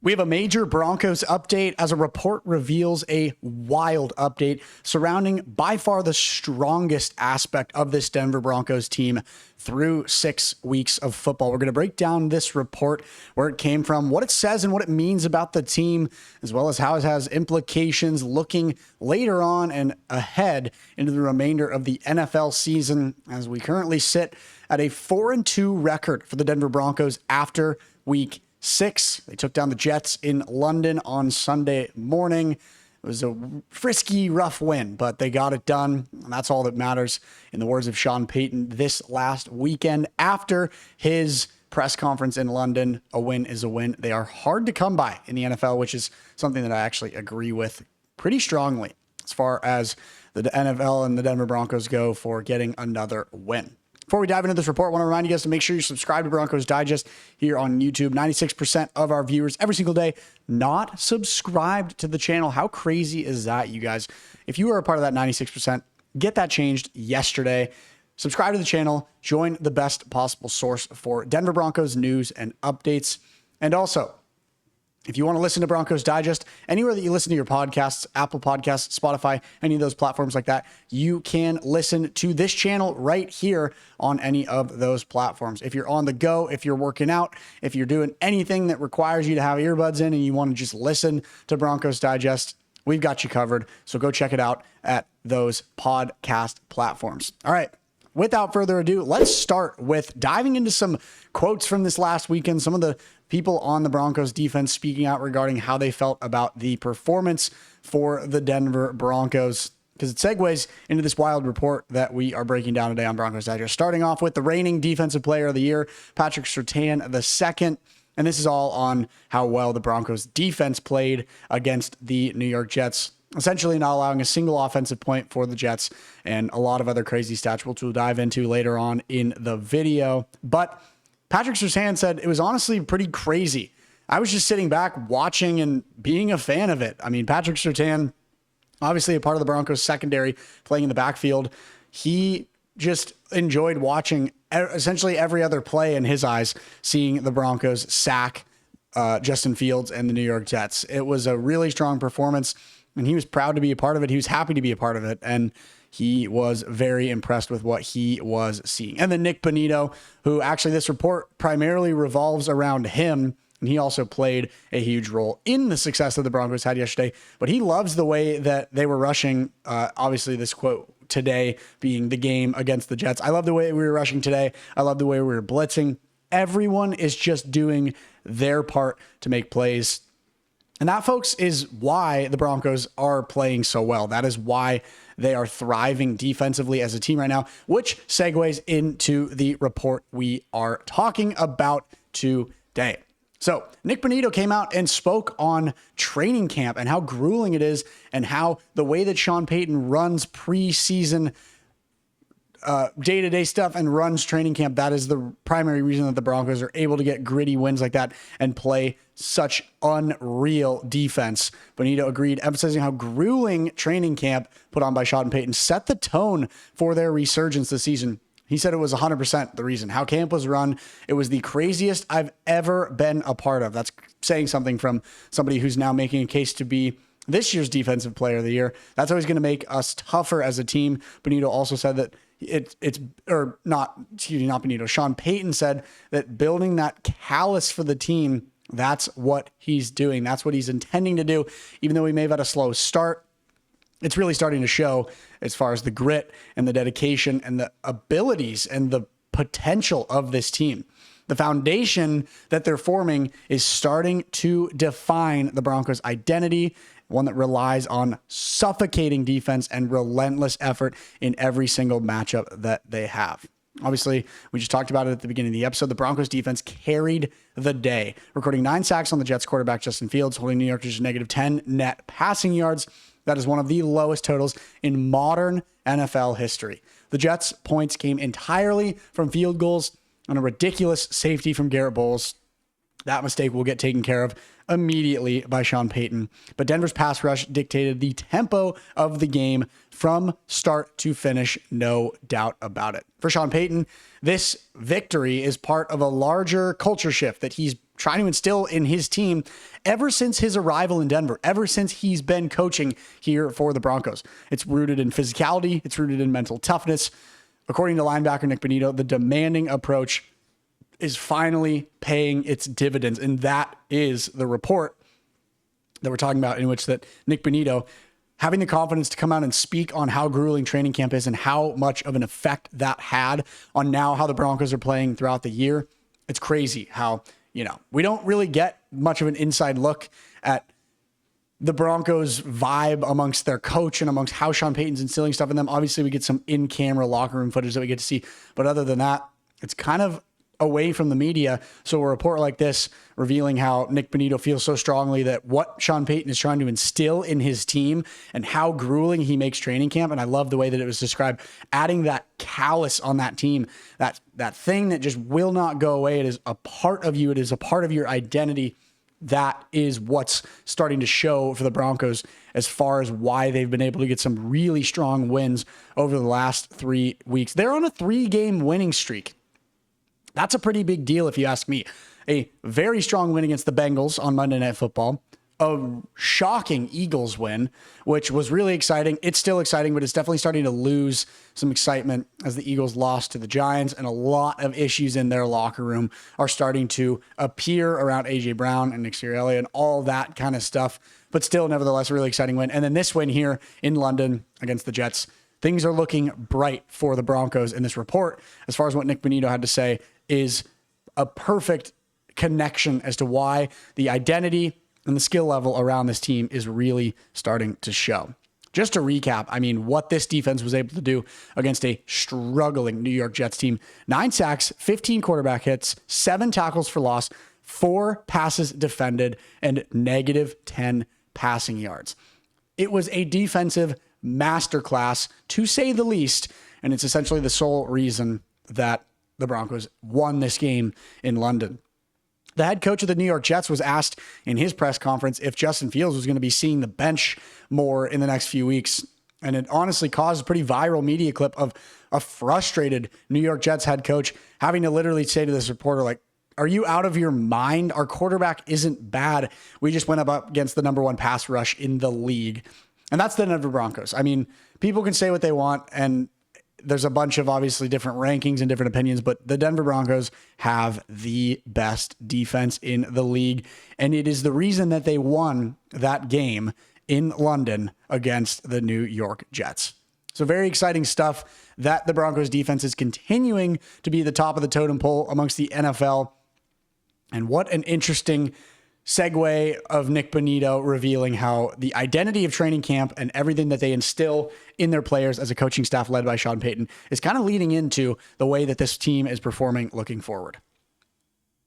We have a major Broncos update as a report reveals a wild update surrounding by far the strongest aspect of this Denver Broncos team through 6 weeks of football. We're going to break down this report, where it came from, what it says and what it means about the team, as well as how it has implications looking later on and ahead into the remainder of the NFL season, as we currently sit at a 4-2 record for the Denver Broncos after week 6. They took down the Jets in London on Sunday morning. It was a frisky, rough win, but they got it done, and that's all that matters. In the words of Sean Payton this last weekend after his press conference in London, a win is a win. They are hard to come by in the NFL, which is something that I actually agree with pretty strongly as far as the NFL and the Denver Broncos go for getting another win. Before we dive into this report, I want to remind you guys to make sure you subscribe to Broncos Digest here on YouTube. 96% of our viewers every single day not subscribed to the channel. How crazy is that, you guys? If you are a part of that 96%, get that changed yesterday. Subscribe to the channel. Join the best possible source for Denver Broncos news and updates. And also, if you want to listen to Broncos Digest, anywhere that you listen to your podcasts, Apple Podcasts, Spotify, any of those platforms like that, you can listen to this channel right here on any of those platforms. If you're on the go, if you're working out, if you're doing anything that requires you to have earbuds in and you want to just listen to Broncos Digest, we've got you covered. So go check it out at those podcast platforms. All right. Without further ado, let's start with diving into some quotes from this last weekend. Some of the people on the Broncos defense speaking out regarding how they felt about the performance for the Denver Broncos, because it segues into this wild report that we are breaking down today on Broncos Digest. Starting off with the reigning defensive player of the year, Patrick Surtain II. And this is all on how well the Broncos defense played against the New York Jets, essentially not allowing a single offensive point for the Jets, and a lot of other crazy stats, which we'll dive into later on in the video. But Patrick Surtain said it was honestly pretty crazy. I was just sitting back watching and being a fan of it. I mean, Patrick Surtain, obviously a part of the Broncos secondary, playing in the backfield. He just enjoyed watching essentially every other play in his eyes, seeing the Broncos sack Justin Fields and the New York Jets. It was a really strong performance, and he was proud to be a part of it. He was happy to be a part of it, and he was very impressed with what he was seeing. And then Nik Bonitto, who actually this report primarily revolves around him, and he also played a huge role in the success that the Broncos had yesterday. But he loves the way that they were rushing. Obviously, this quote today being the game against the Jets. I love the way we were rushing today. I love the way we were blitzing. Everyone is just doing their part to make plays. And that, folks, is why the Broncos are playing so well. That is why they are thriving defensively as a team right now, which segues into the report we are talking about today. So Nik Bonitto came out and spoke on training camp and how grueling it is, and how the way that Sean Payton runs preseason day-to-day stuff and runs training camp, that is the primary reason that the Broncos are able to get gritty wins like that and play such unreal defense. Bonitto agreed, emphasizing how grueling training camp put on by Sean Payton set the tone for their resurgence this season. He said it was 100% the reason. How camp was run, it was the craziest I've ever been a part of. That's saying something from somebody who's now making a case to be this year's defensive player of the year. That's always going to make us tougher as a team. Bonitto also said that not Bonitto. Sean Payton said that building that callus for the team, that's what he's doing. That's what he's intending to do. Even though we may have had a slow start, it's really starting to show as far as the grit and the dedication and the abilities and the potential of this team. The foundation that they're forming is starting to define the Broncos' identity, one that relies on suffocating defense and relentless effort in every single matchup that they have. Obviously, we just talked about it at the beginning of the episode. The Broncos defense carried the day, recording 9 sacks on the Jets quarterback Justin Fields, holding New York to just -10 net passing yards. That is one of the lowest totals in modern NFL history. The Jets' points came entirely from field goals and a ridiculous safety from Garrett Bowles That mistake will get taken care of immediately by Sean Payton. But Denver's pass rush dictated the tempo of the game from start to finish, no doubt about it. For Sean Payton, this victory is part of a larger culture shift that he's trying to instill in his team ever since his arrival in Denver, ever since he's been coaching here for the Broncos. It's rooted in physicality. It's rooted in mental toughness. According to linebacker Nik Bonitto, the demanding approach is finally paying its dividends. And that is the report that we're talking about, in which that Nik Bonitto having the confidence to come out and speak on how grueling training camp is and how much of an effect that had on now how the Broncos are playing throughout the year. It's crazy how, we don't really get much of an inside look at the Broncos vibe amongst their coach and amongst how Sean Payton's instilling stuff in them. Obviously we get some in-camera locker room footage that we get to see, but other than that, it's kind of away from the media. So a report like this revealing how Nik Bonitto feels so strongly that what Sean Payton is trying to instill in his team and how grueling he makes training camp. And I love the way that it was described, adding that callus on that team, that thing that just will not go away. It is a part of you. It is a part of your identity. That is what's starting to show for the Broncos as far as why they've been able to get some really strong wins over the last 3 weeks. They're on a 3-game winning streak. That's a pretty big deal if you ask me. A very strong win against the Bengals on Monday Night Football. A shocking Eagles win, which was really exciting. It's still exciting, but it's definitely starting to lose some excitement as the Eagles lost to the Giants, and a lot of issues in their locker room are starting to appear around A.J. Brown and Nick Sirianni and all that kind of stuff. But still, nevertheless, a really exciting win. And then this win here in London against the Jets. Things are looking bright for the Broncos in this report. As far as what Nik Bonitto had to say is a perfect connection as to why the identity and the skill level around this team is really starting to show. Just to recap, what this defense was able to do against a struggling New York Jets team: 9 sacks, 15 quarterback hits, 7 tackles for loss, 4 passes defended, and -10 passing yards. It was a defensive masterclass, to say the least, and it's essentially the sole reason that the Broncos won this game in London. The head coach of the New York Jets was asked in his press conference if Justin Fields was going to be seeing the bench more in the next few weeks. And it honestly caused a pretty viral media clip of a frustrated New York Jets head coach having to literally say to this reporter, like, are you out of your mind? Our quarterback isn't bad. We just went up against the number 1 pass rush in the league. And that's the Denver Broncos. People can say what they want, and there's a bunch of obviously different rankings and different opinions, but the Denver Broncos have the best defense in the league. And it is the reason that they won that game in London against the New York Jets. So very exciting stuff that the Broncos defense is continuing to be the top of the totem pole amongst the NFL. And what an interesting segue of Nik Bonitto revealing how the identity of training camp and everything that they instill in their players as a coaching staff led by Sean Payton is kind of leading into the way that this team is performing looking forward.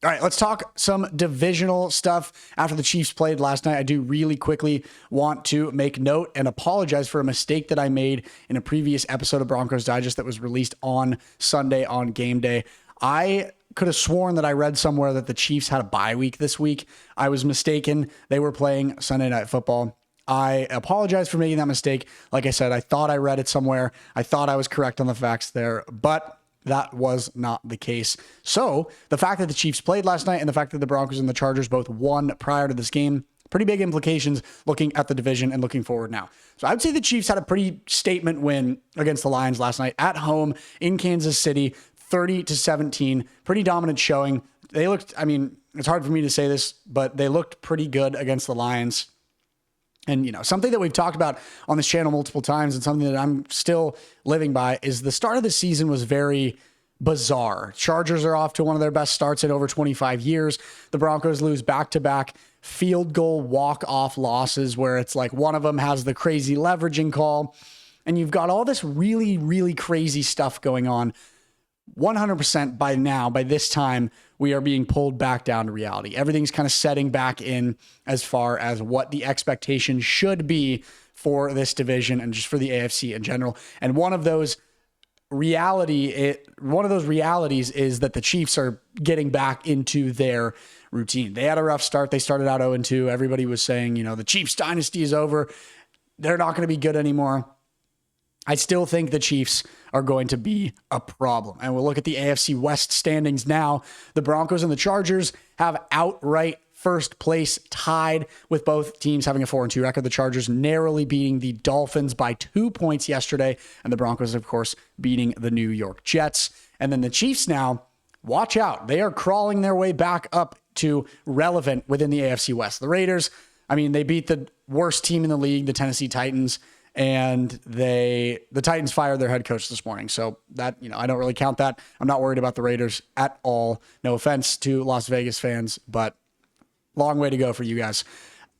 All right, let's talk some divisional stuff. After the Chiefs played last night, I do really quickly want to make note and apologize for a mistake that I made in a previous episode of Broncos Digest that was released on Sunday on game day. I could have sworn that I read somewhere that the Chiefs had a bye week this week. I was mistaken. They were playing Sunday Night Football. I apologize for making that mistake. Like I said, I thought I read it somewhere. I thought I was correct on the facts there, but that was not the case. So the fact that the Chiefs played last night and the fact that the Broncos and the Chargers both won prior to this game, pretty big implications looking at the division and looking forward now. So I would say the Chiefs had a pretty statement win against the Lions last night at home in Kansas City. 30-17, pretty dominant showing. They looked, it's hard for me to say this, but they looked pretty good against the Lions. And, something that we've talked about on this channel multiple times and something that I'm still living by is the start of the season was very bizarre. Chargers are off to one of their best starts in over 25 years. The Broncos lose back-to-back field goal walk-off losses where it's like one of them has the crazy leveraging call. And you've got all this really, really crazy stuff going on. 100% by this time, we are being pulled back down to reality. Everything's kind of setting back in as far as what the expectation should be for this division and just for the AFC in general. And one of those one of those realities is that the Chiefs are getting back into their routine. They had a rough start. They started out 0-2. Everybody was saying, the Chiefs dynasty is over. They're not going to be good anymore. I still think the Chiefs are going to be a problem. And we'll look at the AFC West standings now. The Broncos and the Chargers have outright first place tied, with both teams having a 4-2 record. The Chargers narrowly beating the Dolphins by 2 points yesterday, and the Broncos, of course, beating the New York Jets. And then the Chiefs now, watch out. They are crawling their way back up to relevant within the AFC West. The Raiders, they beat the worst team in the league, the Tennessee Titans, and the Titans fired their head coach this morning. So that, I don't really count that. I'm not worried about the Raiders at all. No offense to Las Vegas fans, but long way to go for you guys.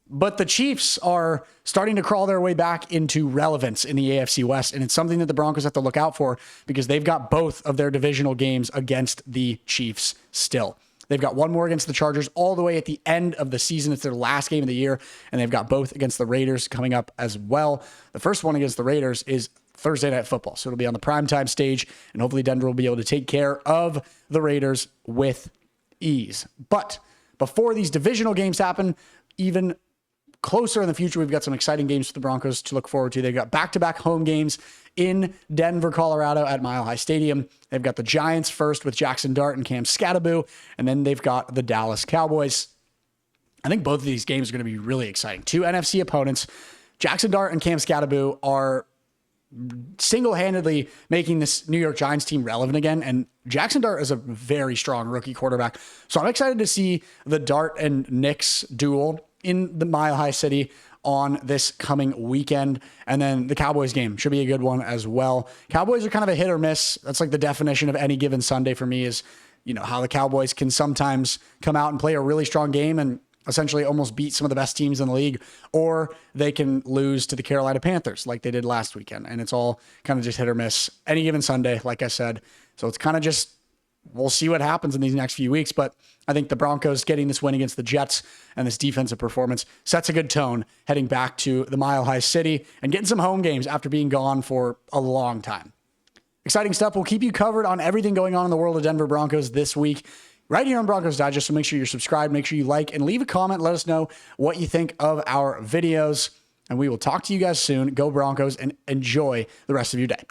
But the Chiefs are starting to crawl their way back into relevance in the AFC West, and it's something that the Broncos have to look out for because they've got both of their divisional games against the Chiefs still. They've got one more against the Chargers all the way at the end of the season. It's their last game of the year, and they've got both against the Raiders coming up as well. The first one against the Raiders is Thursday Night Football, so it'll be on the primetime stage, and hopefully Denver will be able to take care of the Raiders with ease. But before these divisional games happen, even closer in the future, we've got some exciting games for the Broncos to look forward to. They've got back-to-back home games in Denver, Colorado at Mile High Stadium. They've got the Giants first with Jackson Dart and Cam Skattebo, and then they've got the Dallas Cowboys. I think both of these games are going to be really exciting. Two NFC opponents. Jackson Dart and Cam Skattebo are single-handedly making this New York Giants team relevant again. And Jackson Dart is a very strong rookie quarterback. So I'm excited to see the Dart and Nix duel in the Mile High City on this coming weekend. And then the Cowboys game should be a good one as well. Cowboys are kind of a hit or miss. That's like the definition of any given Sunday for me is, how the Cowboys can sometimes come out and play a really strong game and essentially almost beat some of the best teams in the league, or they can lose to the Carolina Panthers like they did last weekend. And it's all kind of just hit or miss any given Sunday, like I said. So it's kind of just, we'll see what happens in these next few weeks. But I think the Broncos getting this win against the Jets and this defensive performance sets a good tone heading back to the Mile High City and getting some home games after being gone for a long time. Exciting stuff. We'll keep you covered on everything going on in the world of Denver Broncos this week, right here on Broncos Digest. So make sure you're subscribed, make sure you like, and leave a comment. Let us know what you think of our videos. And we will talk to you guys soon. Go Broncos and enjoy the rest of your day.